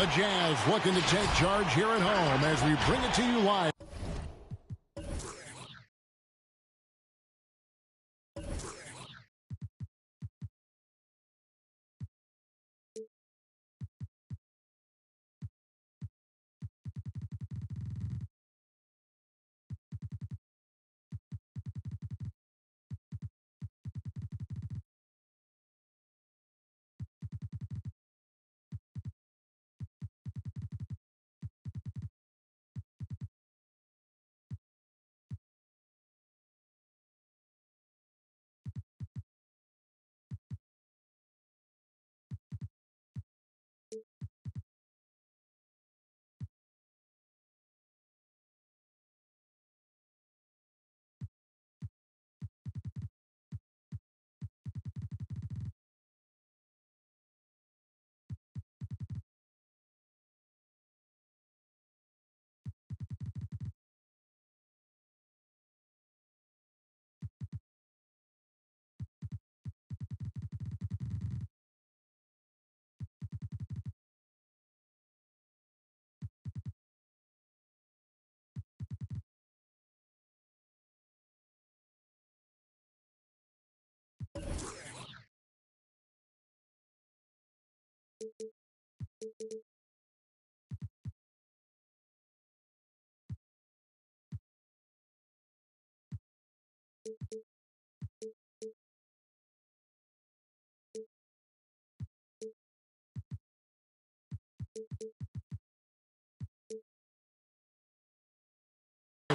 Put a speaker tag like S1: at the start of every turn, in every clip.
S1: The Jazz looking to take charge here at home as we bring it to you live.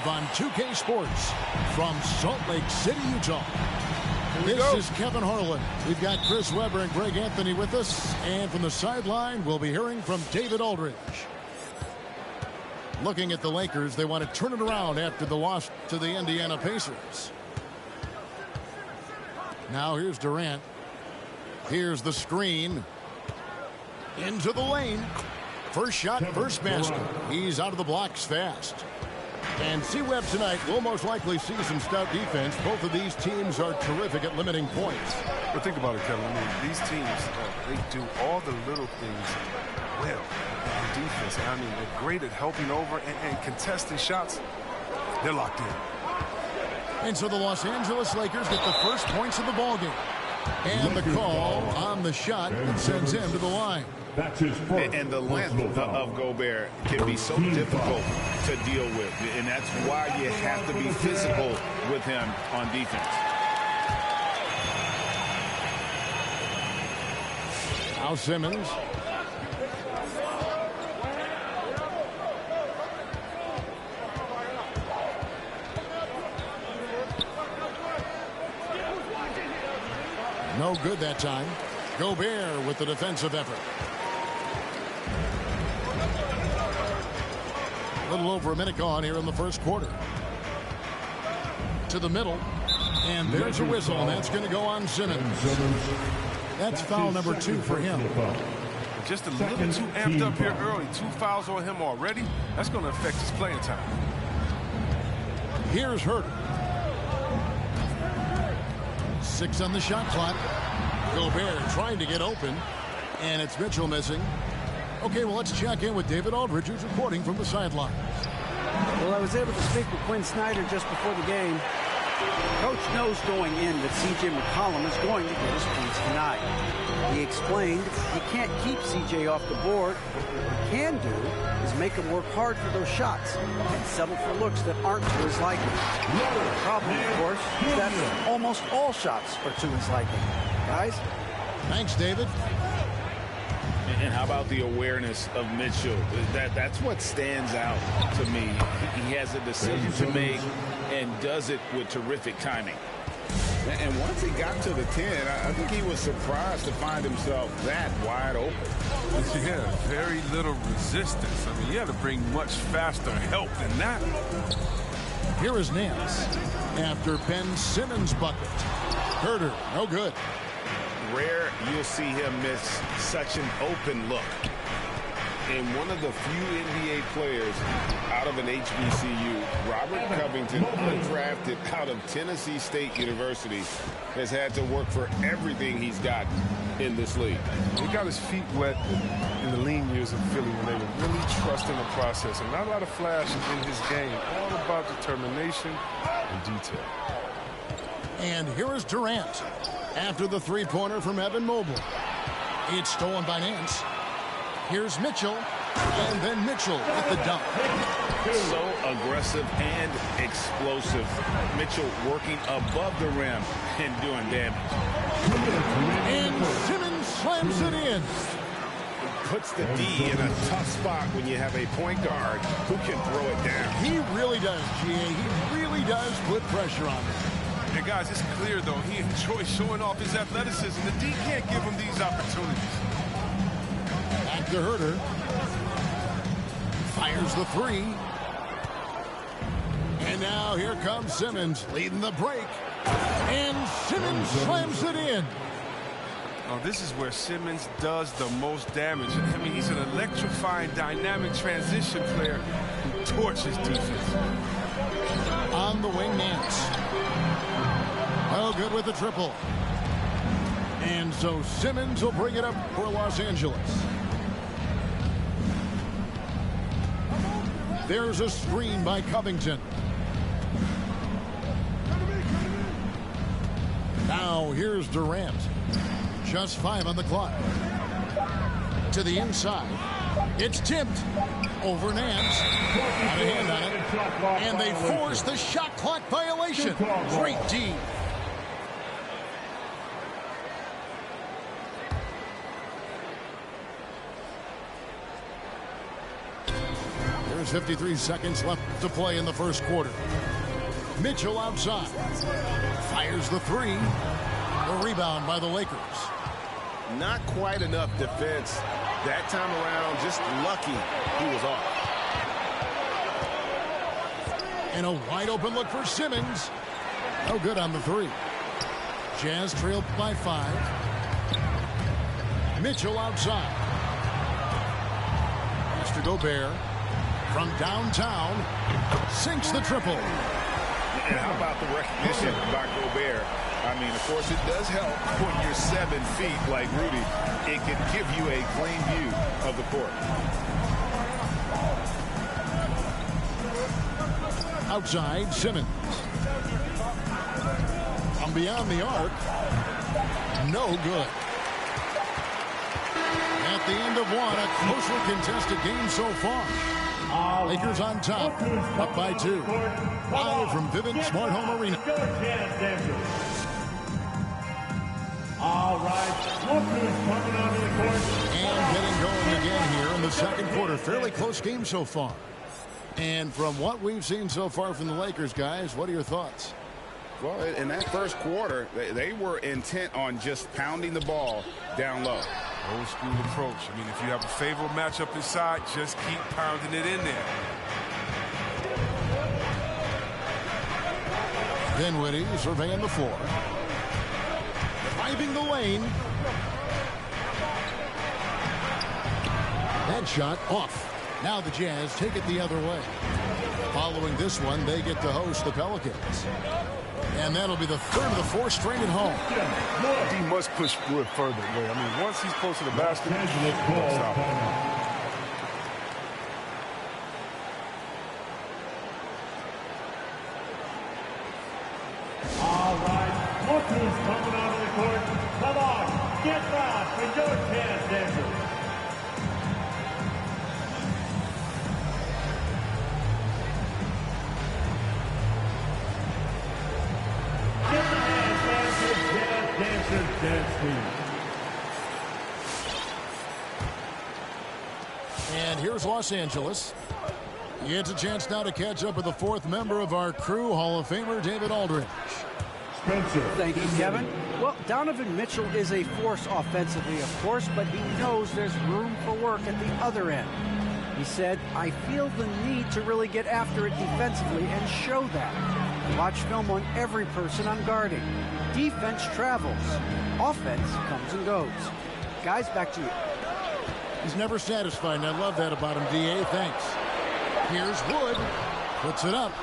S1: On 2K Sports from Salt Lake City, Utah. This is Kevin Harlan. We've got Chris Webber and Greg Anthony with us. And from the sideline, we'll be hearing from David Aldridge. Looking at the Lakers, they want to turn it around after the loss to the Indiana Pacers. Now here's Durant. Here's the screen. Into the lane. First shot, first basket. He's out of the blocks fast. And C-Web tonight will most likely see some stout defense. Both of these teams are terrific at limiting points.
S2: But think about it, Kevin. I mean, these teams, they do all the little things well on defense. I mean, they're great at helping over and contesting shots. They're locked in.
S1: And so the Los Angeles Lakers get the first points of the ballgame. And the call on the shot that sends him to the line.
S3: That's his first.
S4: And the length of Gobert can be so difficult to deal with. And that's why you have to be physical with him on defense.
S1: Now Simmons. No good that time. Gobert with the defensive effort. A little over a minute gone here in the first quarter. To the middle. And there's a whistle, and that's going to go on Simmons. That's foul number 2 for him.
S2: Just a little too amped up here early. 2 fouls on him already. That's going to affect his playing time.
S1: Here's Herter. 6 on the shot clock. Gobert trying to get open. And it's Mitchell missing. Okay, well, let's check in with David Aldridge, who's reporting from the sidelines.
S5: Well, I was able to speak with Quinn Snyder just before the game. Coach knows going in that C.J. McCollum is going to get his points tonight. He explained he can't keep C.J. off the board. What he can do is make him work hard for those shots and settle for looks that aren't to his liking. The problem, of course, is that almost all shots are to his liking. Guys?
S1: Thanks, David.
S4: And how about the awareness of Mitchell? That's what stands out to me. He has a decision to make and does it with terrific timing. And once he got to the 10, I think he was surprised to find himself that wide open.
S2: Yeah, very little resistance. I mean, you had to bring much faster help than that.
S1: Here is Nance after Ben Simmons' bucket. Herter, no good.
S4: Rare you'll see him miss such an open look. And one of the few NBA players out of an HBCU, Robert Covington, undrafted out of Tennessee State University, has had to work for everything he's gotten. in this league.
S2: He got his feet wet in the lean years of Philly when they were really trusting the process. And not a lot of flash in his game. All about determination and detail.
S1: And here is Durant after the three-pointer from Evan Mobley. It's stolen by Nance. Here's Mitchell, and then Mitchell with the dunk.
S4: So aggressive and explosive. Mitchell working above the rim and doing damage.
S1: And Simmons slams it in.
S4: Puts the D in a tough spot when you have a point guard who can throw it down.
S1: He really does, GA. He really does put pressure on him.
S2: And guys, it's clear, though, he enjoys showing off his athleticism. The D can't give him these opportunities.
S1: Back to Herter. Fires the three. And now here comes Simmons leading the break. And Simmons slams it in.
S2: Oh, this is where Simmons does the most damage. I mean, he's an electrifying, dynamic transition player who torches defense.
S1: On the wing, Nance. Oh, good with the triple. And so Simmons will bring it up for Los Angeles. There's a screen by Covington. Now here's Durant. Just 5 on the clock. To the inside. It's tipped. Over Nance. Got a hand on it. And they force the shot clock violation. Great D. There's 53 seconds left to play in the first quarter. Mitchell outside. Fires the three. A rebound by the Lakers.
S3: Not quite enough defense that time around. Just lucky he was off.
S1: And a wide open look for Simmons. No good on the three. Jazz trailed by 5. Mitchell outside. Mr. Gobert from downtown sinks the triple.
S4: And how about the recognition by Gobert? I mean, of course, it does help when you're 7 feet like Rudy. It can give you a clean view of the court.
S1: Outside, Simmons. From beyond the arc. No good. At the end of one, a closely contested game so far. Lakers on top, up by 2. Live from Vivint Smart Home Arena.
S6: All right, coming onto the court.
S1: And getting going again here in the second quarter. Fairly close game so far. And from what we've seen so far from the Lakers, guys, what are your thoughts?
S4: Well, in that first quarter, they were intent on just pounding the ball down low.
S2: Old school approach. I mean, if you have a favorable matchup inside, just keep pounding it in there.
S1: Dinwiddie surveying the floor. Driving the lane. That shot off. Now the Jazz take it the other way. Following this one, they get to host the Pelicans. And that'll be the third of the 4 straight at home.
S2: He must push Wood further away. I mean, once he's close to the basket, stop.
S6: All right, look who's coming onto the court. Come on, get back for your chance, Denver.
S1: And here's Los Angeles. It's a chance now to catch up with the 4th member of our crew, Hall of Famer David Aldridge.
S5: Thank you, Kevin. Well, Donovan Mitchell is a force offensively, of course, but he knows there's room for work at the other end. He said, I feel the need to really get after it defensively and show that. Watch film on every person I'm guarding. Defense travels. Offense comes and goes. Guys, back to you.
S1: He's never satisfied, and I love that about him, D.A. Thanks. Here's Wood. Puts it up.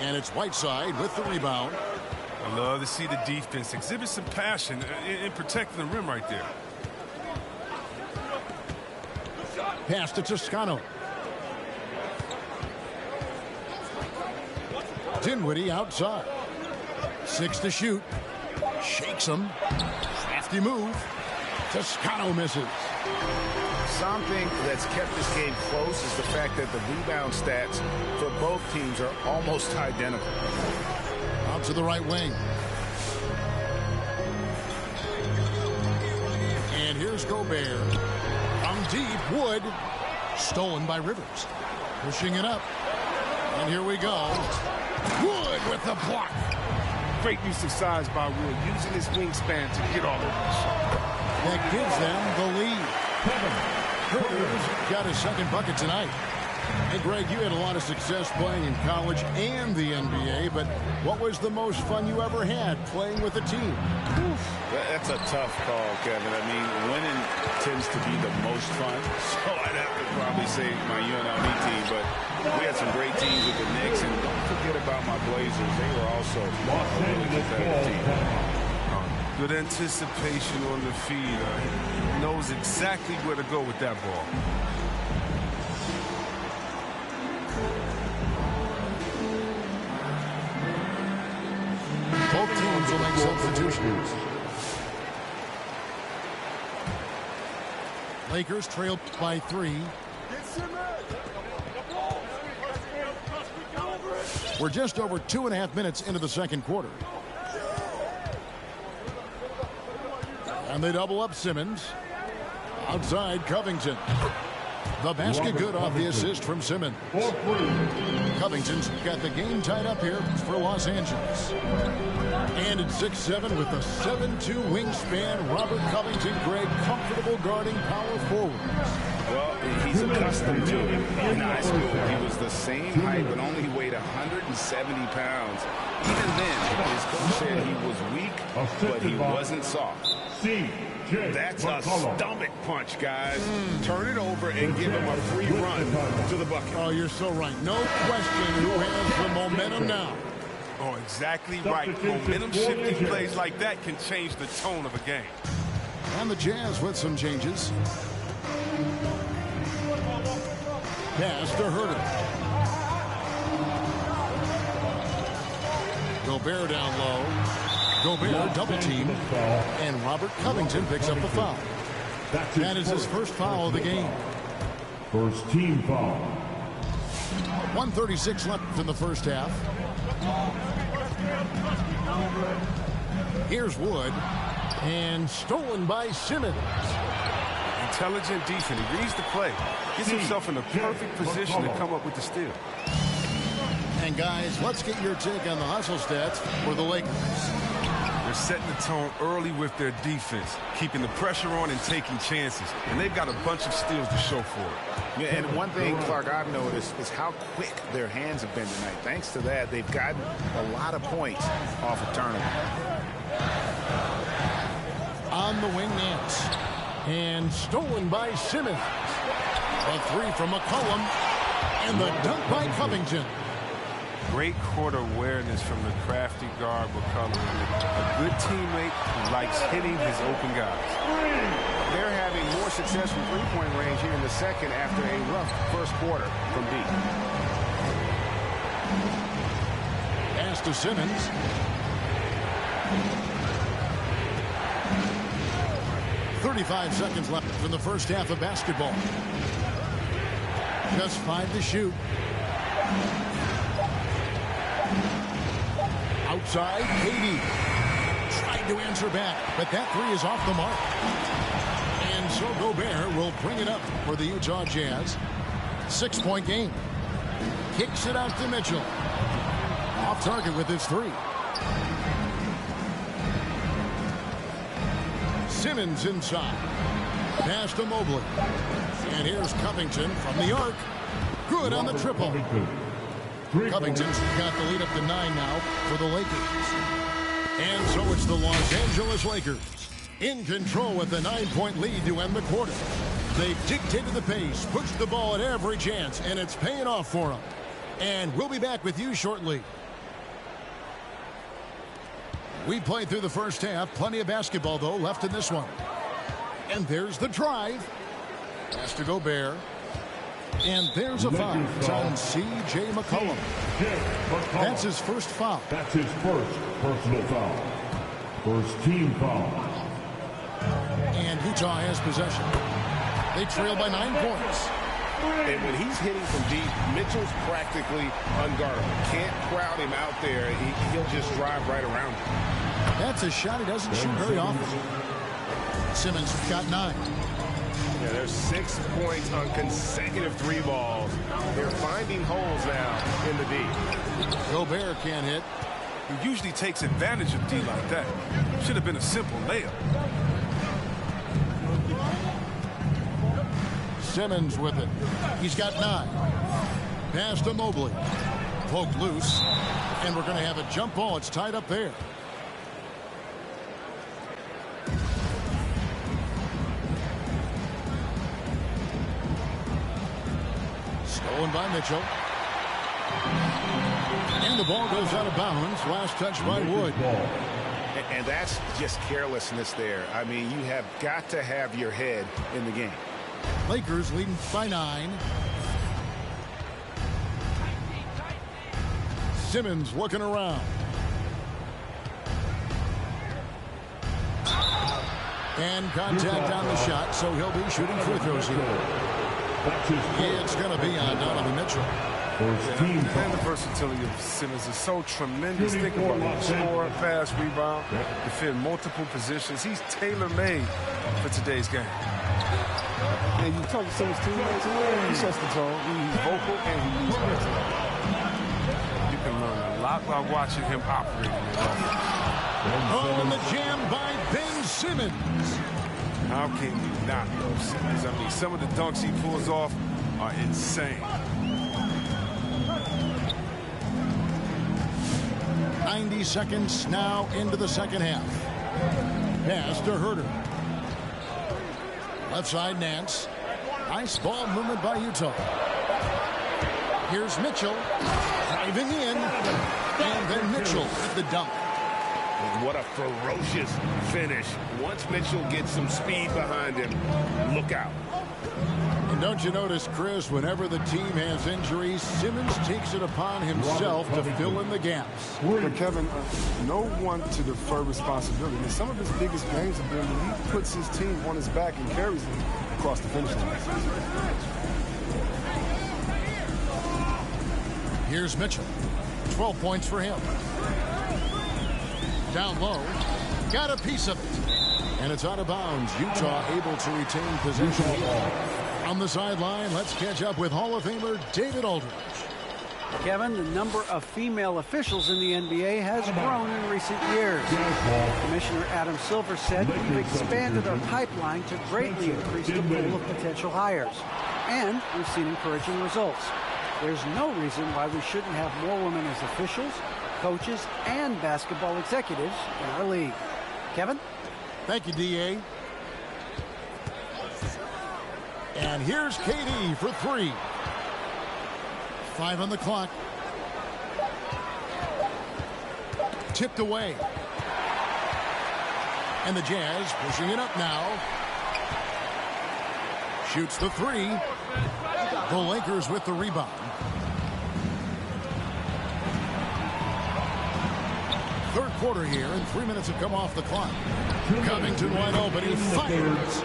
S1: And it's Whiteside with the rebound.
S2: I love to see the defense exhibit some passion in protecting the rim right there.
S1: Pass to Toscano. Dinwiddie outside. 6 to shoot. Shakes him. Crafty move. Toscano misses.
S3: Something that's kept this game close is the fact that the rebound stats for both teams are almost identical.
S1: Out to the right wing. And here's Gobert. From deep, Wood. Stolen by Rivers. Pushing it up. And here we go. Wood with the block.
S2: Great use of size by Wood, using his wingspan to get all over the shot.
S1: That gives them the lead. Rivers got his second bucket tonight. Hey, Greg, you had a lot of success playing in college and the NBA, but what was the most fun you ever had playing with a team?
S4: That's a tough call, Kevin. I mean, winning tends to be the most fun, so I'd have to probably say my UNLV team, but we had some great teams with the Knicks, and don't forget about my Blazers. They were also a really competitive team.
S2: Good anticipation on the feed. Knows exactly where to go with that ball.
S1: Both teams will make substitutions. Lakers trail by 3. We're just over 2.5 minutes into the second quarter. And they double up Simmons. Outside, Covington. The basket good off the assist from Simmons. Covington's got the game tied up here for Los Angeles. And at 6'7" with a 7'2" wingspan, Robert Covington, Greg, comfortable guarding power forwards.
S4: Well, he's accustomed to it. In high school, he was the same height but only weighed 170 pounds. Even then, his coach said he was weak, but he wasn't soft. That's a stomach punch, guys. Turn it over and give him a free run to the bucket.
S1: Oh, you're so right. No question who has the momentum now.
S2: Oh, exactly right. Momentum-shifting plays like that can change the tone of a game.
S1: And the Jazz with some changes. Pass to Herter. Gobert down low. Gobert double team. And Robert Covington picks up the foul. That is his first foul of the game.
S6: First team foul.
S1: 1:36 left in the first half. Here's Wood. And stolen by Simmons.
S2: Intelligent defense. He reads the play. Gets himself in the perfect position to come up with the steal.
S1: And guys, let's get your take on the hustle stats for the Lakers.
S2: They're setting the tone early with their defense, keeping the pressure on and taking chances. And they've got a bunch of steals to show for it.
S3: Yeah, and one thing, Clark, I've noticed is how quick their hands have been tonight. Thanks to that, they've gotten a lot of points off of turnover.
S1: On the wing, Nance. And stolen by Simmons. A three from McCollum. And the dunk by Covington.
S2: Great court awareness from the crafty guard McCollum. A good teammate who likes hitting his open guys.
S3: They're having more success from three-point range here in the second after a rough first quarter from deep.
S1: Pass to Simmons. .35 seconds left in the first half of basketball. Just 5 to shoot. Outside, KD. Tried to answer back, but that three is off the mark. And so Gobert will bring it up for the Utah Jazz. 6-point game. Kicks it out to Mitchell. Off target with his three. Simmons inside. Pass to Mobley. And here's Covington from the arc. Good on the triple. Covington's got the lead up to 9 now for the Lakers. And so it's the Los Angeles Lakers in control with a 9-point lead to end the quarter. They've dictated the pace, pushed the ball at every chance, and it's paying off for them. And we'll be back with you shortly. We played through the first half. Plenty of basketball, though, left in this one. And there's the drive. Has to go Gobert. And there's a foul. It's on C.J. McCollum. That's his first foul.
S6: That's his first personal foul. First team foul.
S1: And Utah has possession. They trail by 9 points.
S3: And when he's hitting from deep, Mitchell's practically unguardable. Can't crowd him out there. He'll just drive right around him.
S1: That's a shot he doesn't shoot very often. Simmons got 9.
S2: Yeah, there's 6 points on consecutive 3 balls. They're finding holes now in the D.
S1: Gobert can't hit.
S2: He usually takes advantage of D like that. Should have been a simple layup.
S1: Simmons with it. He's got 9. Pass to Mobley. Poked loose. And we're going to have a jump ball. It's tied up there. Stolen by Mitchell. And the ball goes out of bounds. Last touch by Wood.
S3: And that's just carelessness there. I mean, you have got to have your head in the game.
S1: Lakers leading by 9. Simmons looking around. And contact on the shot, so he'll be shooting free throws here. It's going to be on Donovan Mitchell.
S2: And the versatility of Simmons is so tremendous. Think about it. Score, pass, rebound, defend multiple positions. He's tailor-made for today's game.
S7: And you talk to some of his teammates, he sets the tone. He's vocal and he leads mentally.
S2: You can learn a lot by watching him operate in the offense.
S1: On the jam by Ben Simmons.
S2: How can you not love Simmons? I mean, some of the dunks he pulls off are insane.
S1: 90 seconds now into the second half. Pass to Herter. Left side, Nance. Nice ball movement by Utah. Here's Mitchell. Driving in. And then Mitchell with the dunk.
S3: What a ferocious finish. Once Mitchell gets some speed behind him, look out.
S1: And don't you notice, Chris, whenever the team has injuries, Simmons takes it upon himself to fill in the gaps.
S2: But Kevin, no one to defer responsibility. And some of his biggest games have been when he puts his team on his back and carries them across the finish line.
S1: Here's Mitchell. 12 points for him. Down low. Got a piece of it. And it's out of bounds. Utah able to retain possession. On the sideline, let's catch up with Hall of Famer David Aldridge.
S5: Kevin, the number of female officials in the NBA has grown in recent years. Commissioner Adam Silver said we've expanded our pipeline to greatly increase the pool of potential hires. And we've seen encouraging results. There's no reason why we shouldn't have more women as officials, coaches, and basketball executives in our league. Kevin?
S1: Thank you, D.A. And here's KD for 3. 5 on the clock. Tipped away. And the Jazz pushing it up now. Shoots the 3. The Lakers with the rebound. Third quarter here, and 3 minutes have come off the clock. Covington wide open. He fires.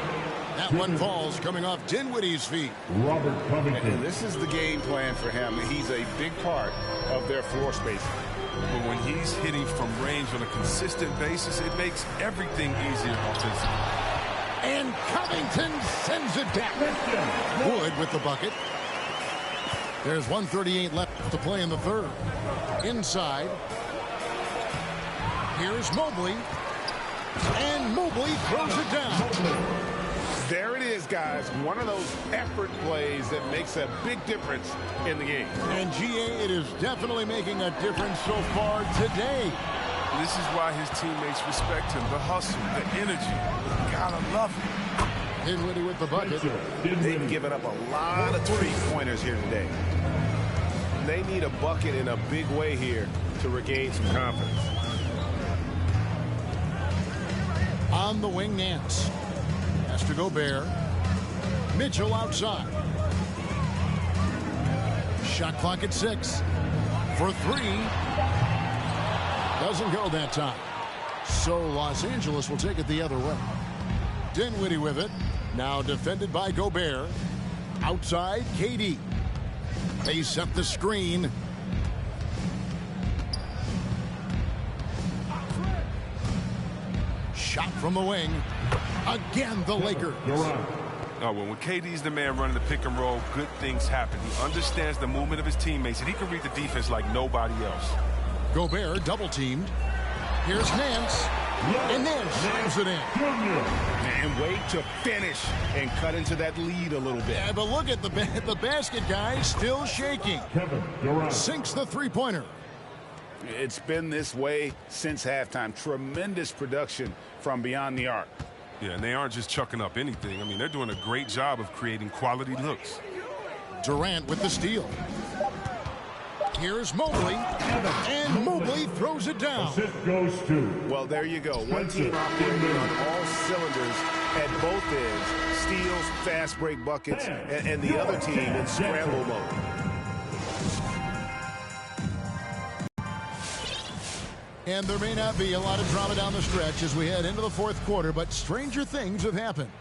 S1: That one falls coming off Dinwiddie's feet.
S6: Robert Covington.
S3: And this is the game plan for him. He's a big part of their floor spacing.
S2: But when he's hitting from range on a consistent basis, it makes everything easier offensively.
S1: And Covington sends it down. Wood with the bucket. There's 1:38 left to play in the third. Inside. Here's Mobley. And Mobley throws it down.
S3: There it is, guys. One of those effort plays that makes a big difference in the game.
S1: And GA, it is definitely making a difference so far today.
S2: This is why his teammates respect him. The hustle, the energy. Gotta love it.
S1: Dinwiddie with the bucket.
S3: They've given up a lot of three-pointers here today. They need a bucket in a big way here to regain some confidence.
S1: On the wing, Nance. Has to go Bear. Mitchell outside. Shot clock at 6. For 3. Doesn't go that time. So Los Angeles will take it the other way. Dinwiddie with it. Now defended by Gobert. Outside, KD. They set the screen. Shot from the wing. Again, the Lakers.
S2: Oh, well, when KD's the man running the pick and roll, good things happen. He understands the movement of his teammates, and he can read the defense like nobody else.
S1: Gobert double teamed. Here's Nance. And Nance slams it in.
S3: Man, wait to finish and cut into that lead a little bit.
S1: Yeah, but look at the basket, guys, still shaking. Sinks the three-pointer.
S3: It's been this way since halftime. Tremendous production from beyond the arc.
S2: Yeah, and they aren't just chucking up anything. I mean, they're doing a great job of creating quality looks.
S1: Durant with the steal. Here's Mobley, and Mobley throws it down.
S6: Goes to.
S3: Well, there you go. One team operating on all cylinders at both ends. Steals, fast break buckets, and the other team in scramble mode.
S1: And there may not be a lot of drama down the stretch as we head into the fourth quarter, but stranger things have happened.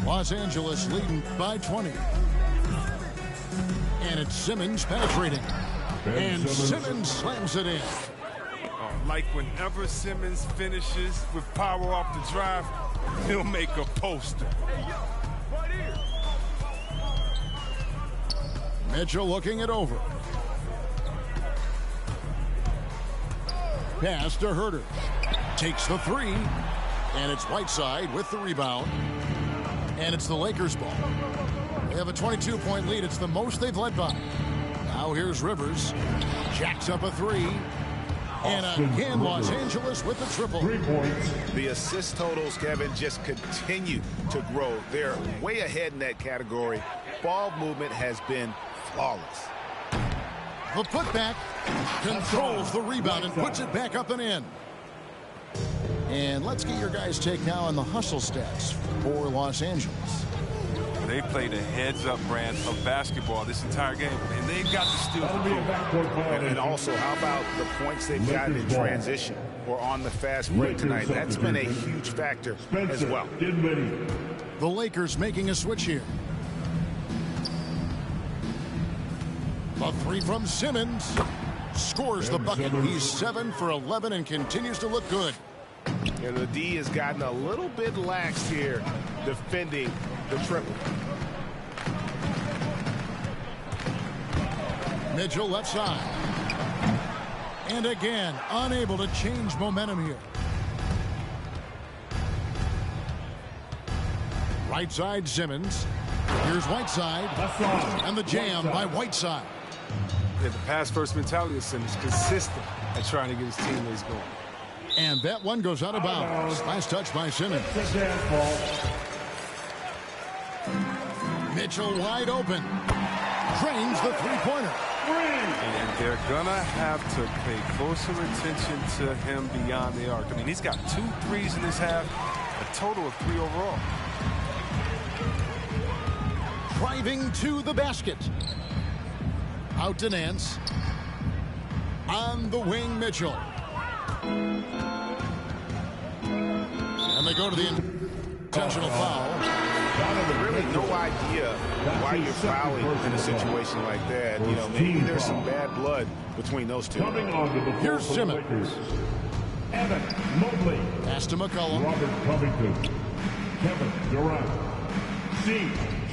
S1: Los Angeles leading by 20. And it's Simmons penetrating. And Simmons slams it in.
S2: Like whenever Simmons finishes with power off the drive, he'll make a poster.
S1: Mitchell looking it over. Pass to Herter. Takes the 3. And it's Whiteside with the rebound. And it's the Lakers' ball. They have a 22-point lead. It's the most they've led by. Now here's Rivers. Jacks up a 3. And again, Los Angeles with the triple.
S6: 3 points.
S3: The assist totals, Kevin, just continue to grow. They're way ahead in that category. Ball movement has been flawless.
S1: The putback controls the rebound and puts it back up and in. And let's get your guys' take now on the hustle stats for Los Angeles.
S2: They played a heads-up brand of basketball this entire game, and they've got the steals to prove.
S3: And also, how about the points they've gotten in transition or on the fast break tonight? That's been a huge factor as well.
S1: The Lakers making a switch here. A 3 from Simmons. Scores the bucket. He's 7 for 11 and continues to look good.
S3: And the D has gotten a little bit lax here defending the triple.
S1: Mitchell left side. And again, unable to change momentum here. Right side, Simmons. Here's Whiteside. And the jam by Whiteside.
S2: Yeah, the pass-first mentality of Simmons, consistent at trying to get his teammates going.
S1: And that one goes out of bounds. Last touch by Simmons. Mitchell wide open. Drains the three-pointer.
S2: And they're going to have to pay closer attention to him beyond the arc. I mean, he's got 2 threes in this half, a total of 3 overall.
S1: Driving to the basket. Out to Nance. On the wing, Mitchell. And they go to the intentional foul.
S3: Really no idea why you're fouling in a situation like that. You know, maybe there's some bad blood between those two.
S1: Here's Simmons.
S6: Evan Mobley.
S1: Pass to McCollum.
S6: Robert Covington. Kevin Durant.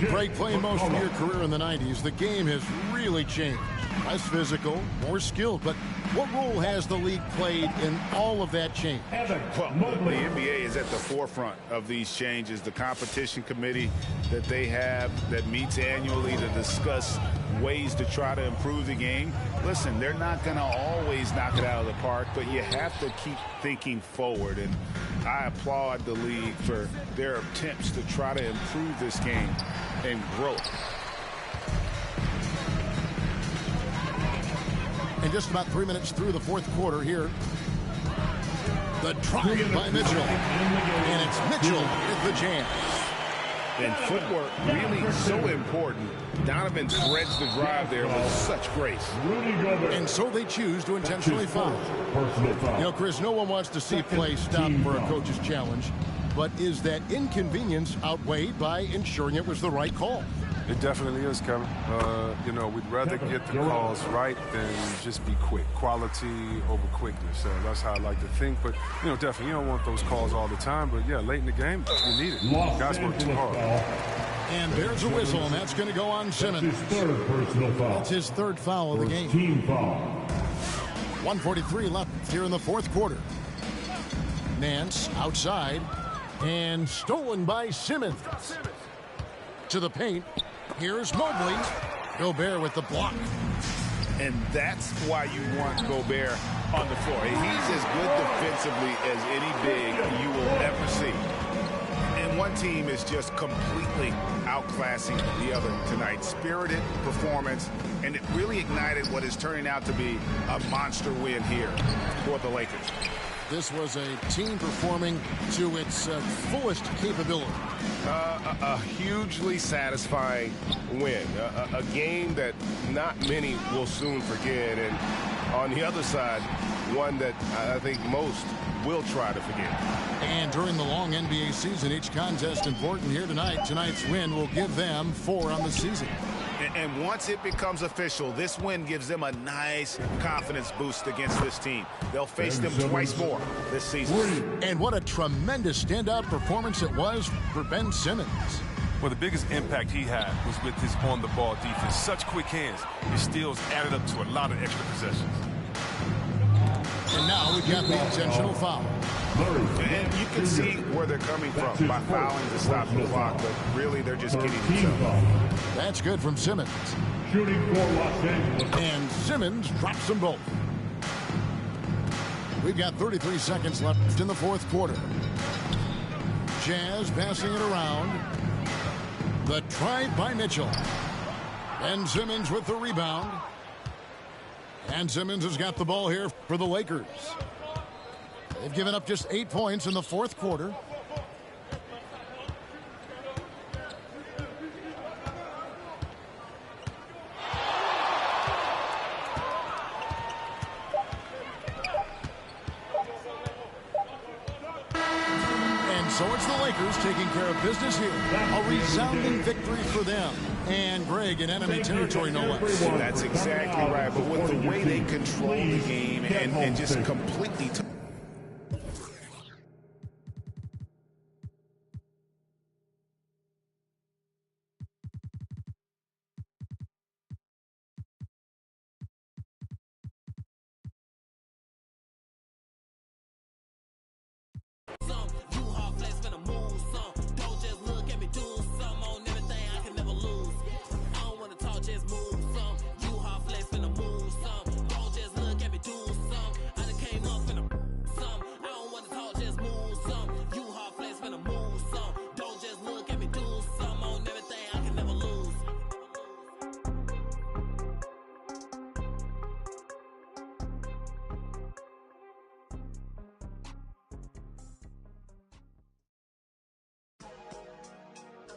S1: Great playing most of your career in the 90s. The game has really changed. Less physical, more skilled. But what role has the league played in all of that change?
S3: Well, the NBA is at the forefront of these changes. The competition committee that they have that meets annually to discuss ways to try to improve the game. Listen, they're not going to always knock it out of the park, but you have to keep thinking forward. And I applaud the league for their attempts to try to improve this game and grow.
S1: And just about 3 minutes through the fourth quarter here. The try by Mitchell. And it's Mitchell with the jam.
S3: And footwork really so important. Donovan threads the drive there with such grace.
S1: And so they choose to intentionally foul. You know, Chris, no one wants to see play stop for a coach's challenge. But is that inconvenience outweighed by ensuring it was the right call?
S2: It definitely is, Kevin. You know, we'd rather get the calls right than just be quick. Quality over quickness. That's how I like to think. But, you know, definitely, you don't want those calls all the time. But, yeah, late in the game, you need it. Guys work too hard.
S1: And there's a whistle, and that's going to go on Simmons. That's his third foul of the game. 1:43 left here in the fourth quarter. Nance outside, and stolen by Simmons. To the paint. Here's Mobley. Gobert with the block.
S3: And that's why you want Gobert on the floor. He's as good defensively as any big you will ever see. And one team is just completely outclassing the other tonight. Spirited performance, and it really ignited what is turning out to be a monster win here for the Lakers.
S1: This was a team performing to its fullest capability.
S8: A hugely satisfying win. A game that not many will soon forget. And on the other side, one that I think most will try to forget.
S1: And during the long NBA season, each contest important here tonight. Tonight's win will give them 4 on the season.
S3: And once it becomes official, this win gives them a nice confidence boost against this team. They'll face them twice more this season.
S1: And what a tremendous standout performance it was for Ben Simmons.
S9: Well, the biggest impact he had was with his on-the-ball defense. Such quick hands. His steals added up to a lot of extra possessions.
S1: And now we've got the intentional foul.
S3: And you can see where they're coming from by fouling to stop the clock, but really they're just kidding themselves.
S1: That's good from Simmons.
S6: Shooting for Los Angeles.
S1: And Simmons drops them both. We've got 33 seconds left in the fourth quarter. Jazz passing it around. The try by Mitchell. And Simmons with the rebound. And Simmons has got the ball here for the Lakers. They've given up just 8 points in the fourth quarter. And so it's the Lakers taking care of business here. A resounding victory for them. And Greg in enemy territory, no less.
S3: That's exactly right. But with the way they control the game and just completely...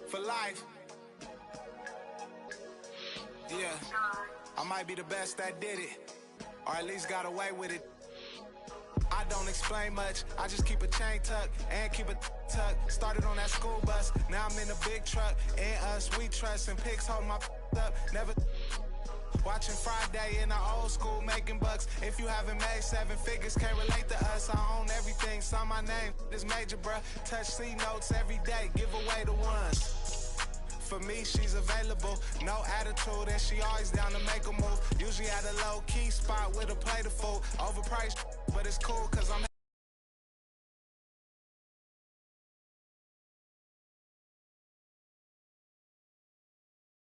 S10: For life. Yeah, I might be the best that did it, or at least got away with it. I don't explain much, I just keep a chain tucked and keep a tuck. Started on that school bus, now I'm in a big truck. And us, we trust, and pigs hold my up. Never watching Friday in the old school, making bucks. If you haven't made 7 figures, can't relate to us. I own everything, sign my name, this major, bruh. Touch C notes every day, give away the ones. For me, she's available, no attitude, and she always down to make a move. Usually at a low-key spot with a plate of food. Overpriced, but it's cool, cause I'm